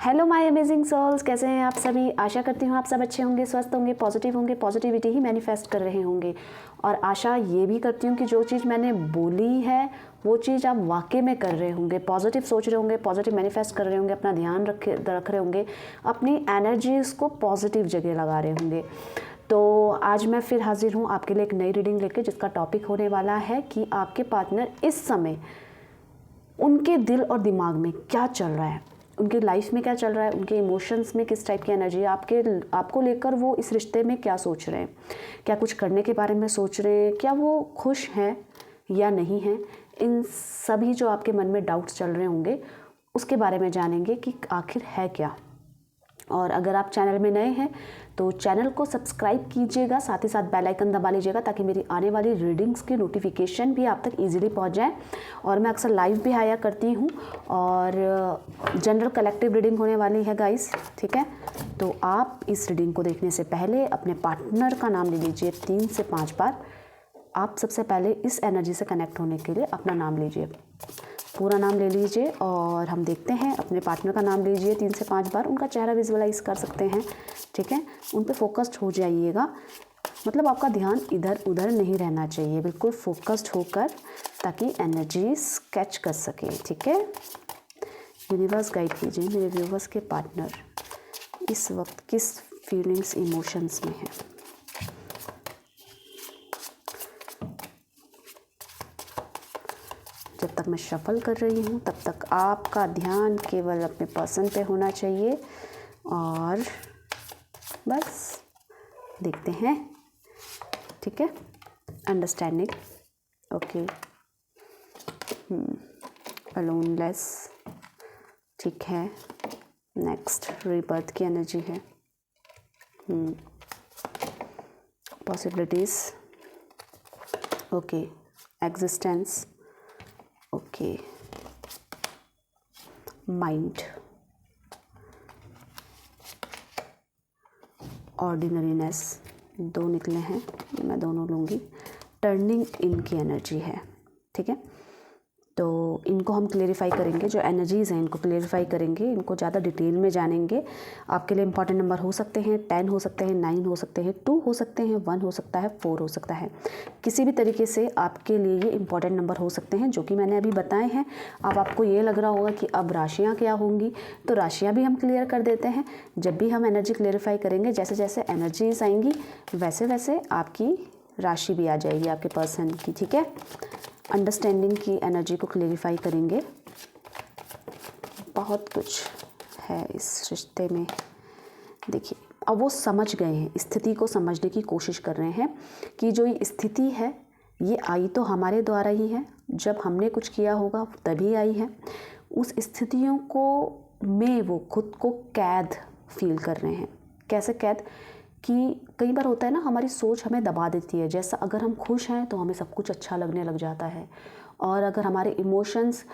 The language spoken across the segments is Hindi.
हेलो माय अमेजिंग सोल्स, कैसे हैं आप सभी। आशा करती हूँ आप सब अच्छे होंगे, स्वस्थ होंगे, पॉजिटिव होंगे, पॉजिटिविटी ही मैनिफेस्ट कर रहे होंगे। और आशा ये भी करती हूँ कि जो चीज़ मैंने बोली है वो चीज़ आप वाकई में कर रहे होंगे, पॉजिटिव सोच रहे होंगे, पॉजिटिव मैनिफेस्ट कर रहे होंगे, अपना ध्यान रख रहे होंगे, अपनी एनर्जीज़ को पॉजिटिव जगह लगा रहे होंगे। तो आज मैं फिर हाजिर हूँ आपके लिए एक नई रीडिंग लेके, जिसका टॉपिक होने वाला है कि आपके पार्टनर इस समय उनके दिल और दिमाग में क्या चल रहा है, उनकी लाइफ में क्या चल रहा है, उनके इमोशंस में किस टाइप की एनर्जी है, आपको लेकर वो इस रिश्ते में क्या सोच रहे हैं, क्या कुछ करने के बारे में सोच रहे हैं, क्या वो खुश हैं या नहीं हैं। इन सभी जो आपके मन में डाउट्स चल रहे होंगे उसके बारे में जानेंगे कि आखिर है क्या। और अगर आप चैनल में नए हैं तो चैनल को सब्सक्राइब कीजिएगा, साथ ही साथ बेल आइकन दबा लीजिएगा ताकि मेरी आने वाली रीडिंग्स की नोटिफिकेशन भी आप तक इजीली पहुंच जाए। और मैं अक्सर लाइव भी आया करती हूं और जनरल कलेक्टिव रीडिंग होने वाली है गाइस, ठीक है। तो आप इस रीडिंग को देखने से पहले अपने पार्टनर का नाम ले लीजिए 3 से 5 बार। आप सबसे पहले इस एनर्जी से कनेक्ट होने के लिए अपना नाम लीजिए, पूरा नाम ले लीजिए और हम देखते हैं। अपने पार्टनर का नाम लीजिए 3 से 5 बार, उनका चेहरा विजुअलाइज कर सकते हैं, ठीक है। उन पे फोकस्ड हो जाइएगा, मतलब आपका ध्यान इधर उधर नहीं रहना चाहिए, बिल्कुल फोकस्ड होकर, ताकि एनर्जी कैच कर सके, ठीक है। यूनिवर्स गाइड कीजिए मेरे व्यूवर्स के पार्टनर इस वक्त किस फीलिंग्स इमोशंस में है। जब तक मैं शफल कर रही हूँ तब तक आपका ध्यान केवल अपने पर्सन पे होना चाहिए और बस देखते हैं, ठीक है। अंडरस्टैंडिंग, ओके, अलोनलेस, ठीक है। नेक्स्ट रीबर्थ की एनर्जी है, possibilities, okay, existence, okay, mind, ordinariness, 2 निकले हैं, मैं दोनों लूँगी। टर्निंग इन की एनर्जी है, ठीक है। तो इनको हम क्लेरिफाई करेंगे, जो एनर्जीज़ हैं इनको क्लेरिफाई करेंगे, इनको ज़्यादा डिटेल में जानेंगे। आपके लिए इंपॉर्टेंट नंबर हो सकते हैं 10 हो सकते हैं, 9 हो सकते हैं, 2 हो सकते हैं, 1 हो सकता है, 4 हो सकता है। किसी भी तरीके से आपके लिए ये इंपॉर्टेंट नंबर हो सकते हैं जो कि मैंने अभी बताए हैं। अब आपको ये लग रहा होगा कि अब राशियाँ क्या होंगी, तो राशियाँ भी हम क्लियर कर देते हैं। जब भी हम एनर्जी क्लेरिफाई करेंगे, जैसे जैसे एनर्जीज आएंगी वैसे वैसे आपकी राशि भी आ जाएगी आपके पर्सन की, ठीक है। अंडरस्टैंडिंग की एनर्जी को क्लेरिफाई करेंगे। बहुत कुछ है इस रिश्ते में, देखिए। अब वो समझ गए हैं, स्थिति को समझने की कोशिश कर रहे हैं कि जो ये स्थिति है ये आई तो हमारे द्वारा ही है, जब हमने कुछ किया होगा तभी आई है। उस स्थितियों को में वो खुद को कैद फील कर रहे हैं। कैसे कैद, कि कई बार होता है ना, हमारी सोच हमें दबा देती है। जैसा अगर हम खुश हैं तो हमें सब कुछ अच्छा लगने लग जाता है, और अगर हमारे इमोशंस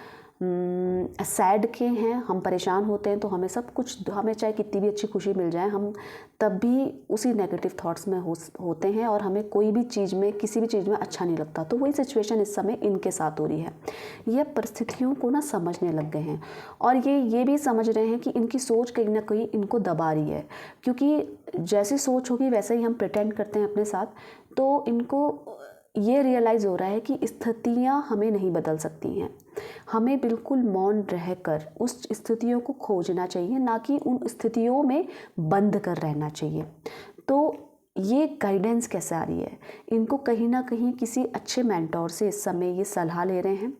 सैड के हैं, हम परेशान होते हैं, तो हमें सब कुछ, हमें चाहे कितनी भी अच्छी खुशी मिल जाए, हम तब भी उसी नेगेटिव थॉट्स में होते हैं और हमें कोई भी चीज़ में, किसी भी चीज़ में अच्छा नहीं लगता। तो वही सिचुएशन इस समय इनके साथ हो रही है। ये परिस्थितियों को ना समझने लग गए हैं और ये भी समझ रहे हैं कि इनकी सोच कहीं ना कहीं इनको दबा रही है, क्योंकि जैसी सोच होगी वैसे ही हम प्रिटेंड करते हैं अपने साथ। तो इनको ये रियलाइज़ हो रहा है कि स्थितियाँ हमें नहीं बदल सकती हैं, हमें बिल्कुल मौन रहकर उस स्थितियों को खोजना चाहिए, ना कि उन स्थितियों में बंद कर रहना चाहिए। तो ये गाइडेंस कैसे आ रही है, इनको कहीं ना कहीं किसी अच्छे मेंटोर से इस समय ये सलाह ले रहे हैं,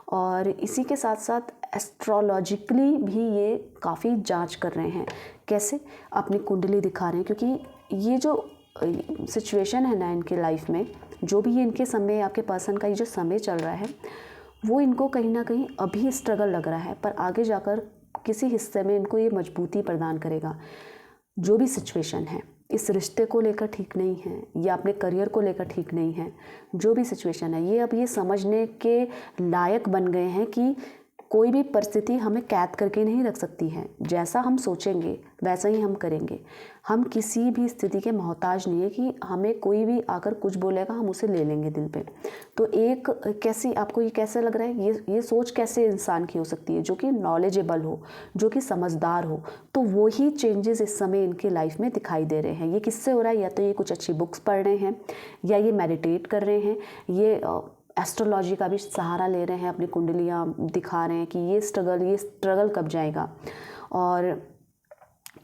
और इसी के साथ साथ एस्ट्रोलॉजिकली भी ये काफ़ी जांच कर रहे हैं। कैसे, अपनी कुंडली दिखा रहे हैं, क्योंकि ये जो सिचुएशन है ना इनके लाइफ में, जो भी ये इनके समय, आपके पर्सन का ये जो समय चल रहा है, वो इनको कहीं ना कहीं अभी स्ट्रगल लग रहा है, पर आगे जाकर किसी हिस्से में इनको ये मजबूती प्रदान करेगा। जो भी सिचुएशन है इस रिश्ते को लेकर ठीक नहीं है, या अपने करियर को लेकर ठीक नहीं है, जो भी सिचुएशन है, ये अब ये समझने के लायक बन गए हैं कि कोई भी परिस्थिति हमें कैद करके नहीं रख सकती है। जैसा हम सोचेंगे वैसा ही हम करेंगे। हम किसी भी स्थिति के मोहताज नहीं है कि हमें कोई भी आकर कुछ बोलेगा हम उसे ले लेंगे दिल पे। तो एक कैसी आपको ये कैसे लग रहा है, ये सोच कैसे इंसान की हो सकती है, जो कि नॉलेजेबल हो, जो कि समझदार हो। तो वो ही चेंजेस इस समय इनके लाइफ में दिखाई दे रहे हैं। ये किससे हो रहा है? या तो ये कुछ अच्छी बुक्स पढ़ रहे हैं, या ये मेडिटेट कर रहे हैं, ये एस्ट्रोलॉजी का भी सहारा ले रहे हैं, अपनी कुंडलियाँ दिखा रहे हैं कि ये स्ट्रगल कब जाएगा। और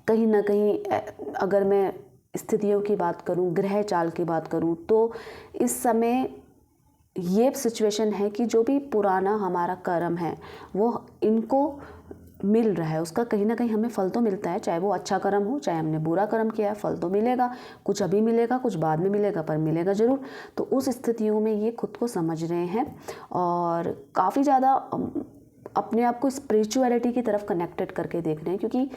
कहीं ना कहीं अगर मैं स्थितियों की बात करूं, ग्रह चाल की बात करूं, तो इस समय ये सिचुएशन है कि जो भी पुराना हमारा कर्म है वो इनको मिल रहा है, उसका कहीं ना कहीं हमें फल तो मिलता है। चाहे वो अच्छा कर्म हो, चाहे हमने बुरा कर्म किया है, फल तो मिलेगा। कुछ अभी मिलेगा, कुछ बाद में मिलेगा, पर मिलेगा ज़रूर। तो उस स्थितियों में ये खुद को समझ रहे हैं और काफ़ी ज़्यादा अपने आप को स्पिरिचुअलिटी की तरफ कनेक्टेड करके देख रहे हैं, क्योंकि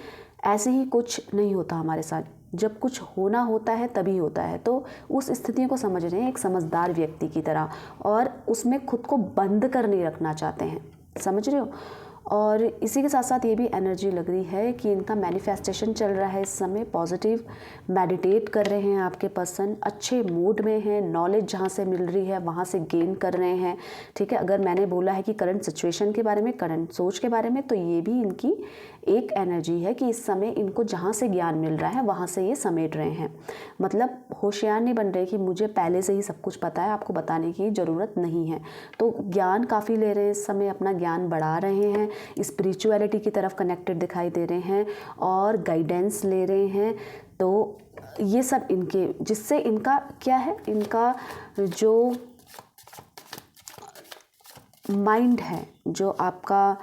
ऐसे ही कुछ नहीं होता हमारे साथ। जब कुछ होना होता है तभी होता है। तो उस स्थितियों को समझ रहे हैं एक समझदार व्यक्ति की तरह, और उसमें खुद को बंद कर नहीं रखना चाहते हैं। समझ रहे हो? और इसी के साथ साथ ये भी एनर्जी लग रही है कि इनका मैनिफेस्टेशन चल रहा है इस समय। पॉजिटिव मेडिटेट कर रहे हैं आपके पर्सन, अच्छे मूड में हैं, नॉलेज जहाँ से मिल रही है वहाँ से गेन कर रहे हैं। ठीक है, अगर मैंने बोला है कि करंट सिचुएशन के बारे में, करंट सोच के बारे में, तो ये भी इनकी एक एनर्जी है कि इस समय इनको जहाँ से ज्ञान मिल रहा है वहाँ से ये समेट रहे हैं। मतलब होशियार नहीं बन रहे कि मुझे पहले से ही सब कुछ पता है, आपको बताने की ज़रूरत नहीं है। तो ज्ञान काफ़ी ले रहे हैं इस समय, अपना ज्ञान बढ़ा रहे हैं, स्पिरिचुअलिटी की तरफ कनेक्टेड दिखाई दे रहे हैं और गाइडेंस ले रहे हैं। तो ये सब इनके, जिससे इनका क्या है, इनका जो माइंड है, जो आपका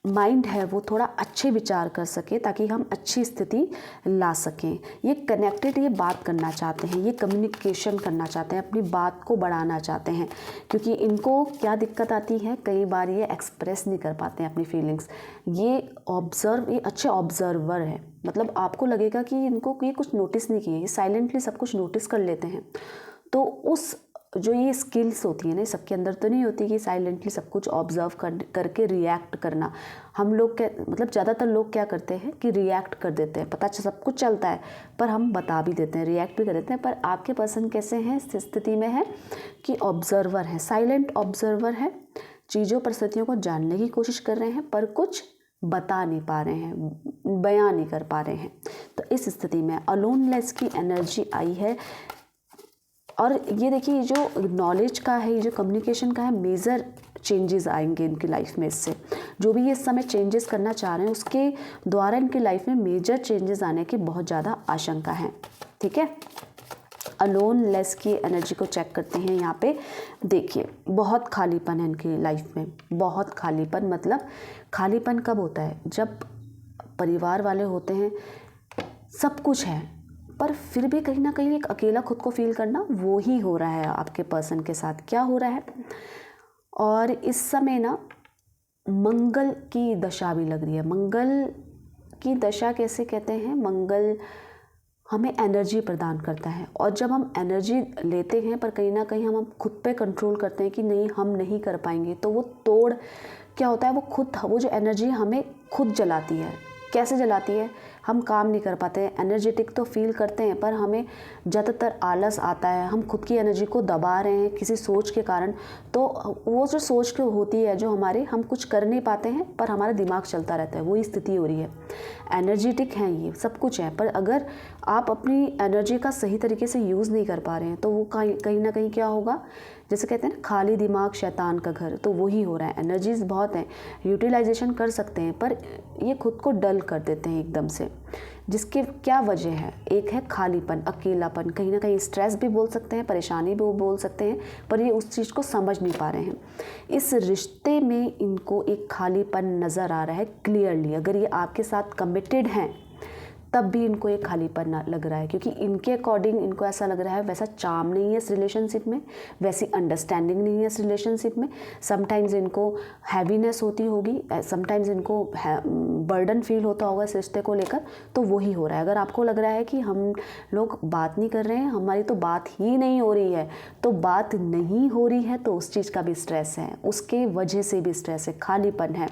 माइंड है वो थोड़ा अच्छे विचार कर सके, ताकि हम अच्छी स्थिति ला सकें। ये कनेक्टेड, ये बात करना चाहते हैं, ये कम्युनिकेशन करना चाहते हैं, अपनी बात को बढ़ाना चाहते हैं। क्योंकि इनको क्या दिक्कत आती है, कई बार ये एक्सप्रेस नहीं कर पाते हैं अपनी फीलिंग्स। ये अच्छे ऑब्जर्वर है। मतलब आपको लगेगा कि इनको ये कुछ नोटिस नहीं किए, ये साइलेंटली सब कुछ नोटिस कर लेते हैं। तो उस जो ये स्किल्स होती है ना, सबके अंदर तो नहीं होती कि साइलेंटली सब कुछ ऑब्जर्व करके रिएक्ट करना। हम लोग क्या, मतलब ज़्यादातर लोग क्या करते हैं कि रिएक्ट कर देते हैं, पता सब कुछ चलता है पर हम बता भी देते हैं, रिएक्ट भी कर देते हैं। पर आपके पर्सन कैसे हैं, इस स्थिति में है कि ऑब्जर्वर है, साइलेंट ऑब्जर्वर है, चीज़ों परिस्थितियों को जानने की कोशिश कर रहे हैं पर कुछ बता नहीं पा रहे हैं, बयां नहीं कर पा रहे हैं। तो इस स्थिति में अलोनलेस की एनर्जी आई है। और ये देखिए, जो नॉलेज का है, ये जो कम्युनिकेशन का है, मेजर चेंजेस आएंगे इनकी लाइफ में। इससे जो भी ये इस समय चेंजेस करना चाह रहे हैं उसके द्वारा इनकी लाइफ में मेजर चेंजेस आने की बहुत ज़्यादा आशंका है। ठीक है, अलोनलेस की एनर्जी को चेक करते हैं। यहाँ पे देखिए, बहुत खालीपन है इनकी लाइफ में, बहुत खालीपन। मतलब खालीपन कब होता है, जब परिवार वाले होते हैं, सब कुछ है, पर फिर भी कहीं ना कहीं एक अकेला खुद को फील करना, वो ही हो रहा है आपके पर्सन के साथ। क्या हो रहा है, और इस समय ना मंगल की दशा भी लग रही है। मंगल की दशा कैसे कहते हैं, मंगल हमें एनर्जी प्रदान करता है, और जब हम एनर्जी लेते हैं पर कहीं ना कहीं हम खुद पे कंट्रोल करते हैं कि नहीं हम नहीं कर पाएंगे, तो वो तोड़ क्या होता है, वो जो एनर्जी हमें खुद जलाती है। कैसे जलाती है, हम काम नहीं कर पाते हैं, एनर्जेटिक तो फील करते हैं पर हमें ज़्यादातर आलस आता है, हम खुद की एनर्जी को दबा रहे हैं किसी सोच के कारण। तो वो जो सोच के होती है, जो हमारे, हम कुछ कर नहीं पाते हैं पर हमारा दिमाग चलता रहता है, वही स्थिति हो रही है। एनर्जेटिक हैं, ये सब कुछ है, पर अगर आप अपनी एनर्जी का सही तरीके से यूज़ नहीं कर पा रहे हैं तो वो कहीं ना कहीं क्या होगा, जैसे कहते हैं ना, खाली दिमाग शैतान का घर, तो वही हो रहा है। एनर्जीज बहुत हैं, यूटिलाइजेशन कर सकते हैं, पर ये खुद को डल कर देते हैं एकदम से। जिसके क्या वजह है, एक है खालीपन, अकेलापन, कहीं ना कहीं स्ट्रेस भी बोल सकते हैं, परेशानी भी बोल सकते हैं, पर ये उस चीज़ को समझ नहीं पा रहे हैं। इस रिश्ते में इनको एक खालीपन नज़र आ रहा है क्लियरली। अगर ये आपके साथ कमिटेड हैं तब भी इनको एक खालीपन लग रहा है, क्योंकि इनके अकॉर्डिंग इनको ऐसा लग रहा है वैसा चार्म नहीं है इस रिलेशनशिप में, वैसी अंडरस्टैंडिंग नहीं है इस रिलेशनशिप में। समटाइम्स इनको हैवीनेस होती होगी, समटाइम्स इनको बर्डन फील होता होगा इस रिश्ते को लेकर, तो वही हो रहा है। अगर आपको लग रहा है कि हम लोग बात नहीं कर रहे हैं, हमारी तो बात ही नहीं हो रही है, तो बात नहीं हो रही है तो उस चीज़ का भी स्ट्रेस है, उसके वजह से भी स्ट्रेस है, खालीपन है,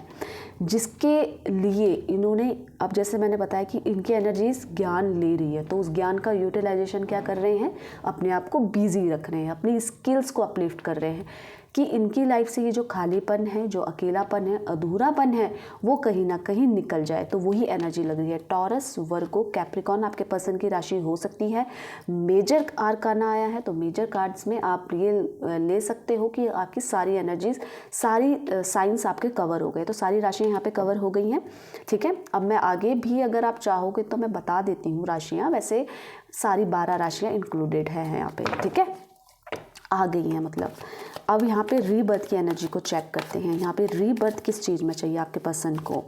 जिसके लिए इन्होंने, अब जैसे मैंने बताया कि इनकी एनर्जीज ज्ञान ले रही है, तो उस ज्ञान का यूटिलाइजेशन क्या कर रहे हैं, अपने आप को बिजी रख रहे हैं, अपनी स्किल्स को अपलिफ्ट कर रहे हैं, कि इनकी लाइफ से ये जो खालीपन है, जो अकेलापन है, अधूरापन है, वो कहीं ना कहीं निकल जाए। तो वही एनर्जी लग रही है। टॉरस, वर्गो, कैप्रिकॉन आपके पर्सन की राशि हो सकती है। मेजर आर्काना आया है, तो मेजर कार्ड्स में आप ये ले सकते हो कि आपकी सारी एनर्जीज, सारी साइंस आपके कवर हो गए, तो सारी राशियाँ यहाँ पे कवर हो गई हैं। ठीक है, अब मैं आगे भी अगर आप चाहोगे तो मैं बता देती हूँ राशियाँ, वैसे सारी 12 राशियाँ इंक्लूडेड है यहाँ पे। ठीक है, आ गई हैं मतलब। अब यहाँ पे रीबर्थ की एनर्जी को चेक करते हैं। यहाँ पे रीबर्थ किस चीज़ में चाहिए आपके पर्सन को।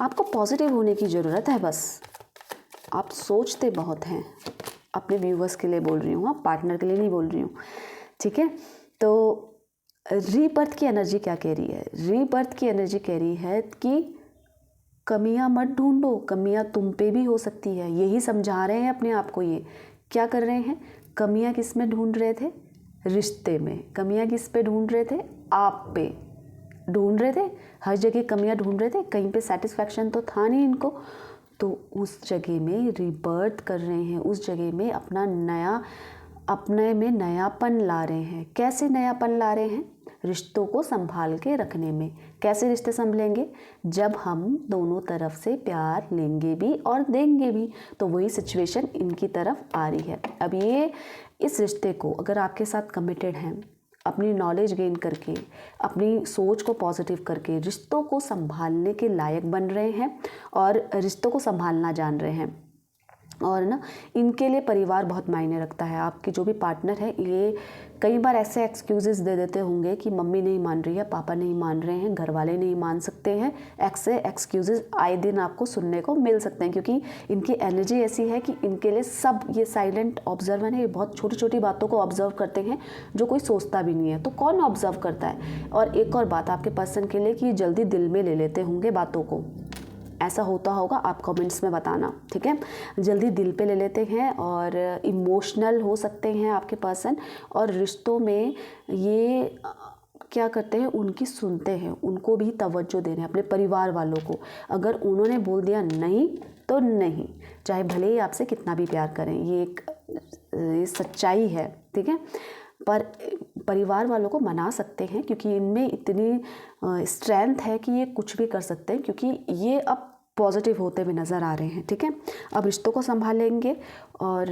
आपको पॉजिटिव होने की ज़रूरत है, बस आप सोचते बहुत हैं। अपने व्यूवर्स के लिए बोल रही हूँ, पार्टनर के लिए नहीं बोल रही हूँ। ठीक है, तो रीबर्थ की एनर्जी क्या कह रही है? रीबर्थ की एनर्जी कह रही है कि कमियां मत ढूंढो, कमियां तुम पे भी हो सकती है। यही समझा रहे हैं अपने आप को। ये क्या कर रहे हैं? कमियां किस में ढूंढ रहे थे? रिश्ते में। कमियां किस पे ढूंढ रहे थे? आप पे ढूंढ रहे थे। हर जगह कमियां ढूंढ रहे थे, कहीं पे सेटिस्फैक्शन तो था नहीं इनको, तो उस जगह में रीबर्थ कर रहे हैं, उस जगह में अपना नया, अपने में नयापन ला रहे हैं। कैसे नयापन ला रहे हैं? रिश्तों को संभाल के रखने में। कैसे रिश्ते संभलेंगे? जब हम दोनों तरफ से प्यार लेंगे भी और देंगे भी। तो वही सिचुएशन इनकी तरफ आ रही है। अब ये इस रिश्ते को अगर आपके साथ कमिटेड हैं, अपनी नॉलेज गेन करके, अपनी सोच को पॉजिटिव करके रिश्तों को संभालने के लायक बन रहे हैं और रिश्तों को संभालना जान रहे हैं, और ना इनके लिए परिवार बहुत मायने रखता है। आपके जो भी पार्टनर है, ये कई बार ऐसे एक्सक्यूजेस दे देते होंगे कि मम्मी नहीं मान रही है, पापा नहीं मान रहे हैं, घर वाले नहीं मान सकते हैं। ऐसे एक्सक्यूजेस आए दिन आपको सुनने को मिल सकते हैं, क्योंकि इनकी एनर्जी ऐसी है कि इनके लिए सब, ये साइलेंट ऑब्जर्वर है, ये बहुत छोटी छोटी बातों को ऑब्जर्व करते हैं जो कोई सोचता भी नहीं है। तो कौन ऑब्जर्व करता है? और एक और बात आपके पर्सन के लिए कि जल्दी दिल में ले लेते होंगे बातों को। ऐसा होता होगा, आप कमेंट्स में बताना। ठीक है, जल्दी दिल पे ले लेते हैं और इमोशनल हो सकते हैं आपके पर्सन, और रिश्तों में ये क्या करते हैं, उनकी सुनते हैं, उनको भी तवज्जो दे रहे हैं, अपने परिवार वालों को। अगर उन्होंने बोल दिया नहीं तो नहीं, चाहे भले ही आपसे कितना भी प्यार करें, ये सच्चाई है। ठीक है, पर परिवार वालों को मना सकते हैं, क्योंकि इनमें इतनी स्ट्रेंथ है कि ये कुछ भी कर सकते हैं, क्योंकि ये अब पॉजिटिव होते हुए नज़र आ रहे हैं। ठीक है, अब रिश्तों को संभालेंगे। और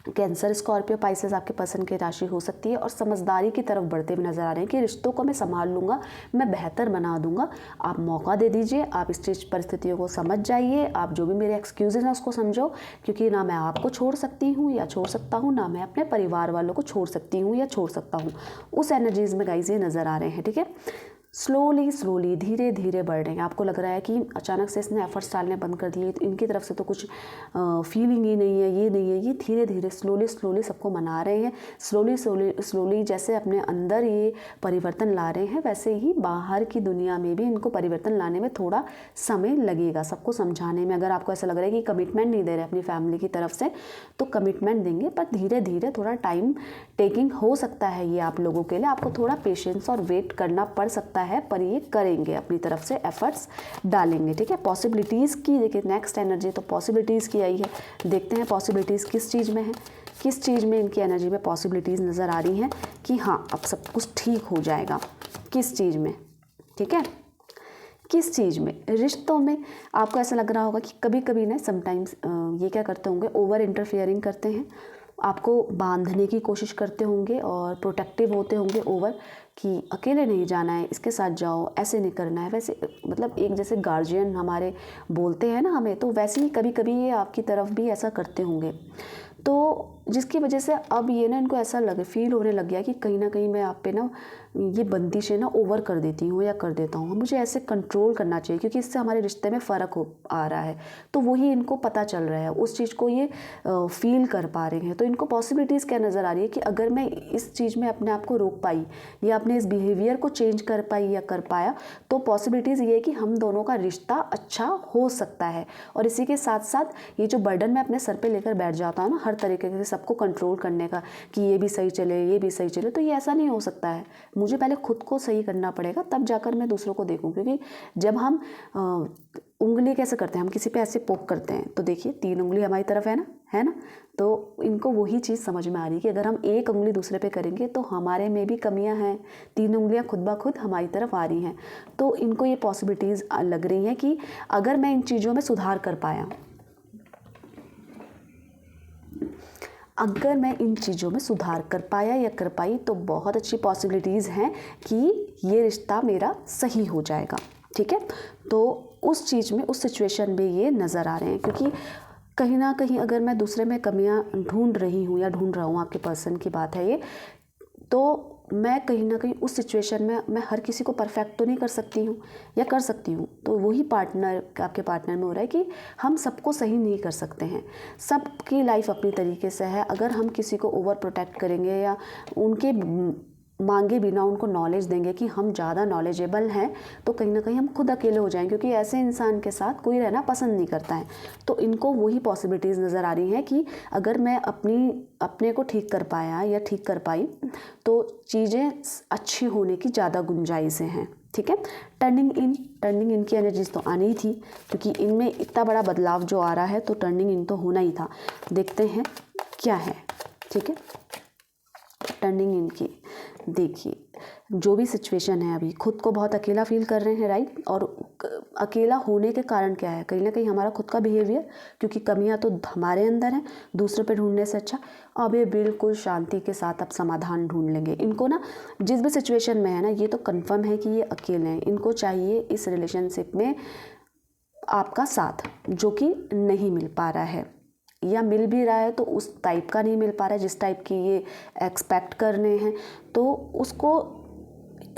कैंसर, स्कॉर्पियो, पाइसेस आपके पर्सन की राशि हो सकती है, और समझदारी की तरफ बढ़ते हुए नजर आ रहे हैं कि रिश्तों को मैं संभाल लूँगा, मैं बेहतर बना दूंगा। आप मौका दे दीजिए, आप इस चीज़ परिस्थितियों को समझ जाइए, आप जो भी मेरे एक्सक्यूजेज हैं उसको समझो, क्योंकि ना मैं आपको छोड़ सकती हूँ या छोड़ सकता हूँ, ना मैं अपने परिवार वालों को छोड़ सकती हूँ या छोड़ सकता हूँ। उस एनर्जीज में गाइस ये नज़र आ रहे हैं। ठीक है, स्लोली धीरे धीरे बढ़ रहे हैं। आपको लग रहा है कि अचानक से इसने एफर्ट्स डालने बंद कर दिए, तो इनकी तरफ से तो कुछ फीलिंग ही नहीं है, ये नहीं है, ये धीरे धीरे स्लोली सबको मना रहे हैं। स्लोली जैसे अपने अंदर ये परिवर्तन ला रहे हैं, वैसे ही बाहर की दुनिया में भी इनको परिवर्तन लाने में थोड़ा समय लगेगा, सबको समझाने में। अगर आपको ऐसा लग रहा है कि कमिटमेंट नहीं दे रहे अपनी फैमिली की तरफ से, तो कमिटमेंट देंगे, पर धीरे धीरे थोड़ा टाइम टेकिंग हो सकता है ये आप लोगों के लिए। आपको थोड़ा पेशेंस और वेट करना पड़ सकता है, पर ये करेंगे, अपनी तरफ से एफर्ट्स डालेंगे। ठीक है, पॉसिबिलिटीज़ की देखिए, नेक्स्ट एनर्जी तो पॉसिबिलिटीज़ की आई है। देखते हैं पॉसिबिलिटीज़ किस चीज़ में है, किस चीज़ में इनकी एनर्जी में पॉसिबिलिटीज़ नज़र आ रही हैं कि हाँ अब सब कुछ ठीक हो जाएगा। किस चीज़ में? ठीक है, किस चीज़ में? रिश्तों में। आपको ऐसा लग रहा होगा कि कभी कभी ना समटाइम्स ये क्या करते होंगे, ओवर इंटरफियरिंग करते हैं, आपको बांधने की कोशिश करते होंगे और प्रोटेक्टिव होते होंगे ओवर, कि अकेले नहीं जाना है, इसके साथ जाओ, ऐसे नहीं करना है, वैसे, मतलब एक जैसे गार्जियन हमारे बोलते हैं ना हमें, तो वैसे ही कभी कभी ये आपकी तरफ भी ऐसा करते होंगे। तो जिसकी वजह से अब ये ना इनको ऐसा फील होने लग गया कि कहीं ना कहीं मैं आप पे ना ये बंदिशें ना ओवर कर देती हूँ या कर देता हूँ, मुझे ऐसे कंट्रोल करना चाहिए क्योंकि इससे हमारे रिश्ते में फ़र्क हो आ रहा है। तो वही इनको पता चल रहा है, उस चीज़ को ये फील कर पा रहे हैं। तो इनको पॉसिबिलिटीज़ क्या नज़र आ रही है कि अगर मैं इस चीज़ में अपने आप को रोक पाई या अपने इस बिहेवियर को चेंज कर पाई या कर पाया, तो पॉसिबिलिटीज़ ये है कि हम दोनों का रिश्ता अच्छा हो सकता है। और इसी के साथ साथ ये जो बर्डन मैं अपने सर पे लेकर बैठ जाता हूँ ना हर तरीके से सबको कंट्रोल करने का कि ये भी सही चले ये भी सही चले, तो ये ऐसा नहीं हो सकता है। मुझे पहले खुद को सही करना पड़ेगा, तब जाकर मैं दूसरों को देखूँ। क्योंकि जब हम उंगली कैसे करते हैं, हम किसी पे ऐसे पोक करते हैं तो देखिए 3 उंगली हमारी तरफ है ना। तो इनको वही चीज़ समझ में आ रही है कि अगर हम एक उंगली दूसरे पे करेंगे तो हमारे में भी कमियां हैं, 3 उंगलियां खुद ब खुद हमारी तरफ आ रही हैं। तो इनको ये पॉसिबिलिटीज़ लग रही हैं कि अगर मैं इन चीज़ों में सुधार कर पाया, अगर मैं इन चीज़ों में सुधार कर पाया या कर पाई, तो बहुत अच्छी पॉसिबिलिटीज़ हैं कि ये रिश्ता मेरा सही हो जाएगा। ठीक है, तो उस चीज़ में, उस सिचुएशन में ये नज़र आ रहे हैं। क्योंकि कहीं ना कहीं अगर मैं दूसरे में कमियां ढूंढ रही हूँ या ढूंढ रहा हूँ, आपके पर्सन की बात है ये, तो मैं कहीं ना कहीं उस सिचुएशन में मैं हर किसी को परफेक्ट तो नहीं कर सकती हूँ या कर सकती हूँ। तो वही पार्टनर, आपके पार्टनर में हो रहा है कि हम सबको सही नहीं कर सकते हैं, सबकी लाइफ अपनी तरीके से है। अगर हम किसी को ओवर प्रोटेक्ट करेंगे या उनके मांगे बिना उनको नॉलेज देंगे कि हम ज़्यादा नॉलेजेबल हैं, तो कहीं ना कहीं हम खुद अकेले हो जाएंगे, क्योंकि ऐसे इंसान के साथ कोई रहना पसंद नहीं करता है। तो इनको वही पॉसिबिलिटीज़ नज़र आ रही हैं कि अगर मैं अपने को ठीक कर पाया या ठीक कर पाई, तो चीज़ें अच्छी होने की ज़्यादा गुंजाइशें हैं। ठीक है, टर्निंग इन की एनर्जीज तो आनी ही थी, क्योंकि इनमें इतना बड़ा बदलाव जो आ रहा है, तो टर्निंग इन तो होना ही था। देखते हैं क्या है। ठीक है, टर्निंग इन की देखिए, जो भी सिचुएशन है, अभी खुद को बहुत अकेला फील कर रहे हैं, राइट। और अकेला होने के कारण क्या है, कहीं ना कहीं हमारा खुद का बिहेवियर, क्योंकि कमियां तो हमारे अंदर हैं, दूसरे पे ढूंढने से अच्छा अब ये बिल्कुल शांति के साथ अब समाधान ढूंढ लेंगे। इनको ना जिस भी सिचुएशन में है ना, ये तो कंफर्म है कि ये अकेले हैं। इनको चाहिए इस रिलेशनशिप में आपका साथ, जो कि नहीं मिल पा रहा है, या मिल भी रहा है तो उस टाइप का नहीं मिल पा रहा है जिस टाइप की ये एक्सपेक्ट कर रहे हैं। तो उसको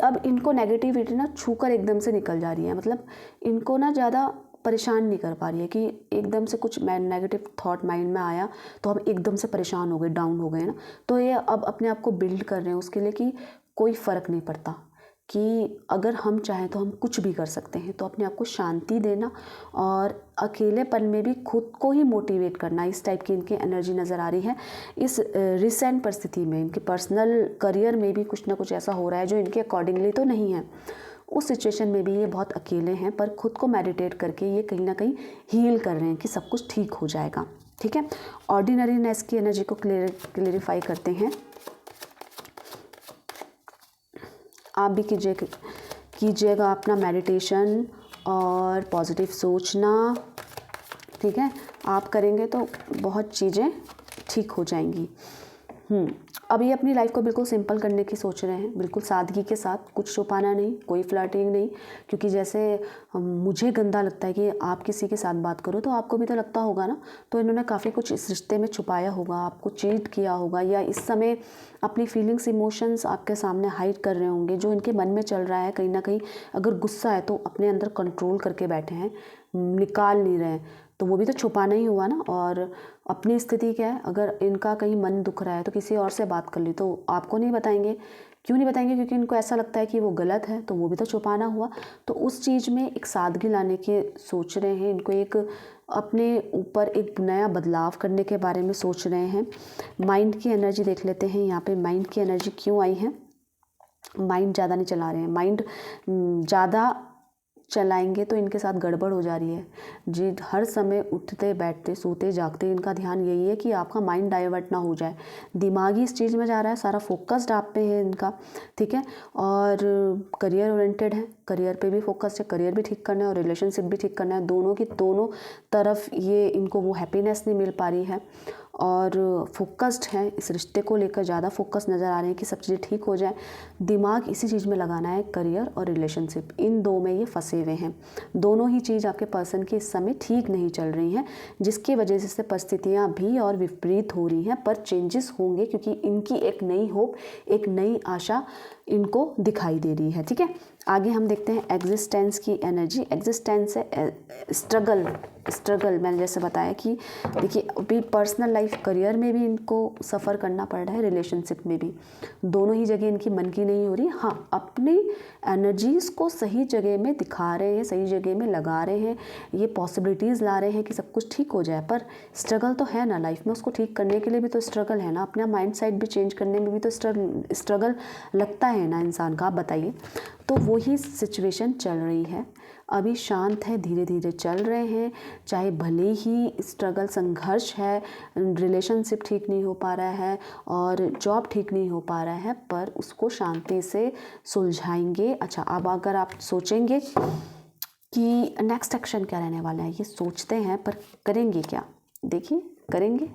अब इनको नेगेटिविटी ना छूकर एकदम से निकल जा रही है, मतलब इनको ना ज़्यादा परेशान नहीं कर पा रही है कि एकदम से कुछ नेगेटिव थॉट माइंड में आया तो हम एकदम से परेशान हो गए, डाउन हो गए ना। तो ये अब अपने आप को बिल्ड कर रहे हैं उसके लिए कि कोई फ़र्क नहीं पड़ता, कि अगर हम चाहें तो हम कुछ भी कर सकते हैं। तो अपने आप को शांति देना और अकेलेपन में भी खुद को ही मोटिवेट करना, इस टाइप की इनकी एनर्जी नज़र आ रही है। इस रिसेंट परिस्थिति में इनके पर्सनल करियर में भी कुछ ना कुछ ऐसा हो रहा है जो इनके अकॉर्डिंगली तो नहीं है। उस सिचुएशन में भी ये बहुत अकेले हैं, पर खुद को मेडिटेट करके ये कहीं ना कहीं हील कर रहे हैं कि सब कुछ ठीक हो जाएगा। ठीक है, ऑर्डिनरीनेस की एनर्जी को क्लेरिफाई करते हैं। आप भी कीजिएगा अपना मेडिटेशन और पॉजिटिव सोचना। ठीक है, आप करेंगे तो बहुत चीज़ें ठीक हो जाएंगी। अब ये अपनी लाइफ को बिल्कुल सिंपल करने की सोच रहे हैं, बिल्कुल सादगी के साथ, कुछ छुपाना नहीं, कोई फ्लर्टिंग नहीं। क्योंकि जैसे मुझे गंदा लगता है कि आप किसी के साथ बात करो, तो आपको भी तो लगता होगा ना। तो इन्होंने काफ़ी कुछ इस रिश्ते में छुपाया होगा, आपको चीट किया होगा, या इस समय अपनी फीलिंग्स, इमोशंस आपके सामने हाइड कर रहे होंगे। जो इनके मन में चल रहा है, कहीं ना कहीं अगर गुस्सा है तो अपने अंदर कंट्रोल करके बैठे हैं, निकाल नहीं रहे हैं, तो वो भी तो छुपाना ही हुआ ना। और अपनी स्थिति क्या है, अगर इनका कहीं मन दुख रहा है तो किसी और से बात कर ली, तो आपको नहीं बताएंगे। क्यों नहीं बताएंगे? क्योंकि इनको ऐसा लगता है कि वो गलत है, तो वो भी तो छुपाना हुआ। तो उस चीज़ में एक सादगी लाने की सोच रहे हैं, इनको एक अपने ऊपर एक नया बदलाव करने के बारे में सोच रहे हैं। माइंड की एनर्जी देख लेते हैं। यहाँ पे माइंड की एनर्जी क्यों आई है? माइंड ज़्यादा नहीं चला रहे हैं, माइंड ज़्यादा चलाएंगे तो इनके साथ गड़बड़ हो जा रही है जी। हर समय उठते बैठते सोते जागते इनका ध्यान यही है कि आपका माइंड डाइवर्ट ना हो जाए, दिमागी इस चीज़ में जा रहा है, सारा फोकस्ड आप पे है इनका। ठीक है, और करियर ओरिएंटेड है, करियर पे भी फोकस्ड है, करियर भी ठीक करना है और रिलेशनशिप भी ठीक करना है। दोनों की दोनों तरफ ये इनको वो हैप्पीनेस नहीं मिल पा रही है। और फोकस्ड हैं, इस रिश्ते को लेकर ज़्यादा फोकस नज़र आ रहे हैं कि सब चीज़ें ठीक हो जाए। दिमाग इसी चीज़ में लगाना है, करियर और रिलेशनशिप, इन दो में ये फंसे हुए हैं। दोनों ही चीज़ आपके पर्सन की इस समय ठीक नहीं चल रही हैं, जिसकी वजह से परिस्थितियाँ भी और विपरीत हो रही हैं। पर चेंजेस होंगे क्योंकि इनकी एक नई होप, एक नई आशा इनको दिखाई दे रही है। ठीक है, आगे हम देखते हैं एग्जिस्टेंस की एनर्जी। एग्जिस्टेंस है स्ट्रगल मैंने जैसे बताया कि देखिए अभी पर्सनल लाइफ, करियर में भी इनको सफ़र करना पड़ रहा है, रिलेशनशिप में भी, दोनों ही जगह इनकी मन की नहीं हो रही। हाँ, अपनी एनर्जीज़ को सही जगह में दिखा रहे हैं, सही जगह में लगा रहे हैं, ये पॉसिबिलिटीज़ ला रहे हैं कि सब कुछ ठीक हो जाए। पर स्ट्रगल तो है ना लाइफ में, उसको ठीक करने के लिए भी तो स्ट्रगल है ना, अपना माइंड सेट भी चेंज करने में भी तो स्ट्रगल लगता है ना इंसान का। आप बताइए, तो वही सिचुएशन चल रही है, अभी शांत है, धीरे धीरे चल रहे हैं। चाहे भले ही स्ट्रगल, संघर्ष है, रिलेशनशिप ठीक नहीं हो पा रहा है और जॉब ठीक नहीं हो पा रहा है, पर उसको शांति से सुलझाएंगे। अच्छा, अब अगर आप सोचेंगे कि नेक्स्ट एक्शन क्या रहने वाला है, ये सोचते हैं पर करेंगे क्या? देखिए, करेंगे,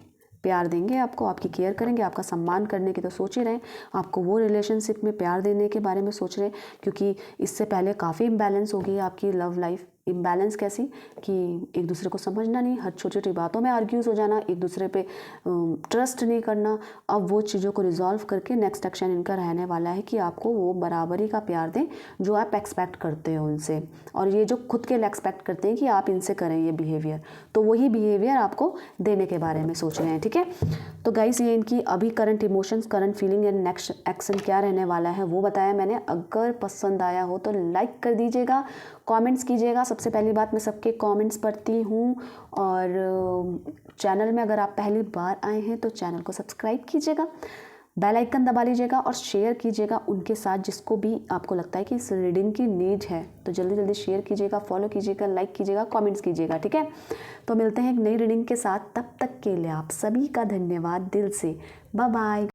प्यार देंगे आपको, आपकी केयर करेंगे, आपका सम्मान करने की तो सोच ही रहे हैं, आपको वो रिलेशनशिप में प्यार देने के बारे में सोच रहे हैं। क्योंकि इससे पहले काफ़ी इम्बैलेंस हो गई है आपकी लव लाइफ। इम्बैलेंस कैसी कि एक दूसरे को समझना नहीं, हर छोटी छोटी बातों में आर्ग्यूज हो जाना, एक दूसरे पे ट्रस्ट नहीं करना। अब वो चीज़ों को रिजॉल्व करके नेक्स्ट एक्शन इनका रहने वाला है कि आपको वो बराबरी का प्यार दें जो आप एक्सपेक्ट करते हो उनसे, और ये जो खुद के लिए एक्सपेक्ट करते हैं कि आप इनसे करें ये बिहेवियर, तो वही बिहेवियर आपको देने के बारे में सोच रहे हैं। ठीक है, तो गाइस ये इनकी अभी current emotions, current feeling and next action क्या रहने वाला है वो बताया मैंने। अगर पसंद आया हो तो लाइक कर दीजिएगा, कमेंट्स कीजिएगा। सबसे पहली बात, मैं सबके कमेंट्स पढ़ती हूँ, और चैनल में अगर आप पहली बार आए हैं तो चैनल को सब्सक्राइब कीजिएगा, बेल आइकन दबा लीजिएगा और शेयर कीजिएगा उनके साथ जिसको भी आपको लगता है कि इस रीडिंग की नीड है। तो जल्दी जल्दी शेयर कीजिएगा, फॉलो कीजिएगा, लाइक कीजिएगा, कमेंट्स कीजिएगा। ठीक है, तो मिलते हैं एक नई रीडिंग के साथ, तब तक के लिए आप सभी का धन्यवाद दिल से। Bye bye.